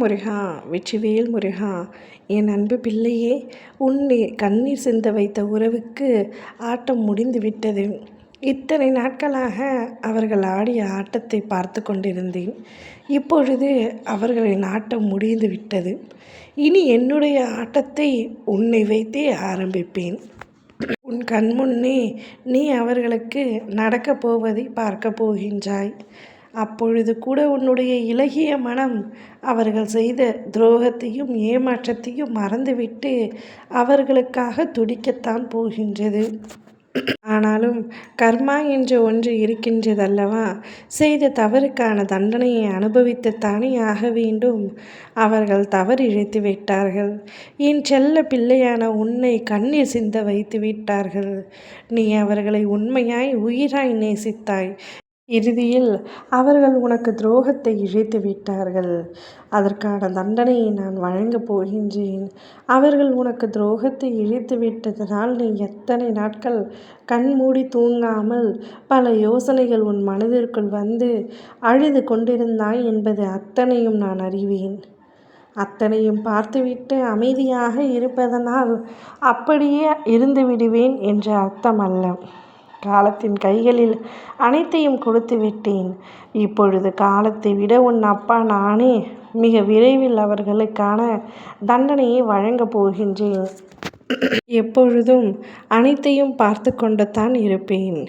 முருகா, வெற்றிவேல் முருகா! என் அன்பு பிள்ளையே, உன்னை கண்ணீர் சிந்த வைத்த உறவுக்கு ஆட்டம் முடிந்து விட்டது. இத்தனை நாட்களாக அவர்கள் ஆடிய ஆட்டத்தை பார்த்து கொண்டிருந்தேன். இப்பொழுது அவர்களின் ஆட்டம் முடிந்து விட்டது. இனி என்னுடைய ஆட்டத்தை உன்னை வைத்தே ஆரம்பிப்பேன். உன் கண்முன்னே நீ அவர்களுக்கு நடக்கப் போவதை பார்க்கப் போகின்றாய். அப்பொழுது கூட உன்னுடைய இளகிய மனம் அவர்கள் செய்த துரோகத்தையும் ஏமாற்றத்தையும் மறந்துவிட்டு அவர்களுக்காக துடிக்கத்தான் போகின்றது. ஆனாலும் கர்மா என்று ஒன்று இருக்கின்றதல்லவா? செய்த தவறுக்கான தண்டனையை அனுபவித்துத்தானே ஆக வேண்டும். அவர்கள் தவறு இழைத்து விட்டார்கள். என் செல்ல பிள்ளையான உன்னை கண்ணீர் சிந்த வைத்து விட்டார்கள். நீ அவர்களை உண்மையாய் உயிராய் நேசித்தாய். இறுதியில் அவர்கள் உனக்கு துரோகத்தை இழைத்து விட்டார்கள். அதற்கான தண்டனையை நான் வழங்கப் போகின்றேன். அவர்கள் உனக்கு துரோகத்தை இழைத்து விட்டதனால் நீ எத்தனை நாட்கள் கண்மூடி தூங்காமல் பல யோசனைகள் உன் மனதிற்குள் வந்து அழுது கொண்டிருந்தாய் என்பது அத்தனையும் நான் அறிவேன். அத்தனையும் பார்த்துவிட்டு அமைதியாக இருப்பதனால் அப்படியே இருந்து விடுவேன் என்ற அர்த்தம் அல்ல. காலத்தின் கைகளில் அனைத்தையும் கொடுத்து விட்டேன். இப்பொழுது காலத்தை விட உன் அப்பா நானே மிக விரைவில் அவர்களுக்கான தண்டனையை வழங்கப் போகின்றேன். எப்பொழுதும் அனைத்தையும் பார்த்து கொண்டுத்தான் இருப்பேன்.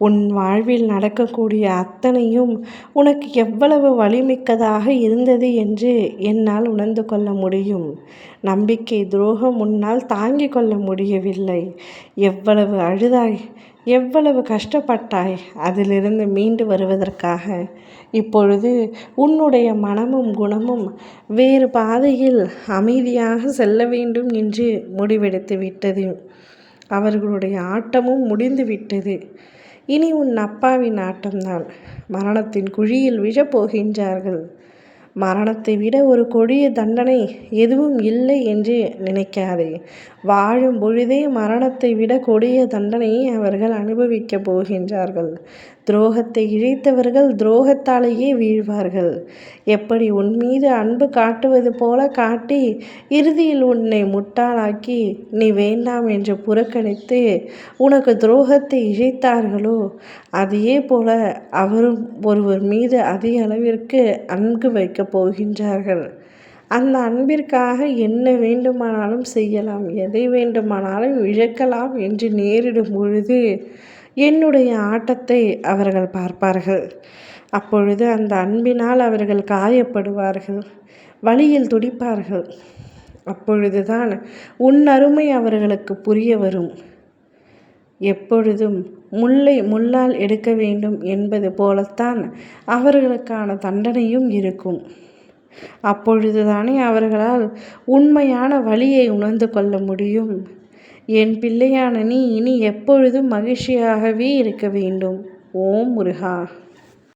உன் வாழ்வில் நடக்கக்கூடிய அத்தனையும் உனக்கு எவ்வளவு வலிமிக்கதாக இருந்தது என்று என்னால் உணர்ந்து கொள்ள முடியும். நம்பிக்கை துரோகம் உன்னால் தாங்கிக் கொள்ள முடியவில்லை. எவ்வளவு அழுதாய், எவ்வளவு கஷ்டப்பட்டாய் அதிலிருந்து மீண்டு வருவதற்காக. இப்பொழுது உன்னுடைய மனமும் குணமும் வேறு பாதையில் அமைதியாக செல்ல வேண்டும் என்று முடிவெடுத்து விட்டது. அவர்களுடைய ஆட்டமும் முடிந்து விட்டது. இனி உன் அப்பாவின் ஆட்டம்தான். மரணத்தின் குழியில் விழப்போகின்றார்கள். மரணத்தை விட ஒரு கொடிய தண்டனை எதுவும் இல்லை என்று நினைக்காதே. வாழும் பொழுதே மரணத்தை விட கொடிய தண்டனையை அவர்கள் அனுபவிக்கப் போகின்றார்கள். துரோகத்தை இழைத்தவர்கள் துரோகத்தாலேயே வீழ்வார்கள். எப்படி உன் மீது அன்பு காட்டுவது போல காட்டி இறுதியில் உன்னை முட்டாளாக்கி நீ வேண்டாம் என்று புறக்கணித்து உனக்கு துரோகத்தை இழைத்தார்களோ அதே போல அவரும் ஒருவர் மீது அதிக அளவிற்கு அன்பு வைக்கப் போகின்றார்கள். அந்த அன்பிற்காக என்ன வேண்டுமானாலும் செய்யலாம், எதை வேண்டுமானாலும் இழக்கலாம் என்று நேரிடும் பொழுது என்னுடைய ஆட்டத்தை அவர்கள் பார்ப்பார்கள். அப்பொழுது அந்த அன்பினால் அவர்கள் காயப்படுவார்கள், வலியில் துடிப்பார்கள். அப்பொழுதுதான் உன் அருமை அவர்களுக்கு புரிய வரும். எப்பொழுதும் முல்லை முள்ளால் எடுக்க வேண்டும் என்பது போலத்தான் அவர்களுக்கான தண்டனையும் இருக்கும். அப்பொழுதுதானே அவர்களால் உண்மையான வலியை உணர்ந்து கொள்ள முடியும். என் பிள்ளையான நீ இனி எப்பொழுதும் மகிழ்ச்சியாகவே இருக்க வேண்டும். ஓம் முருகா.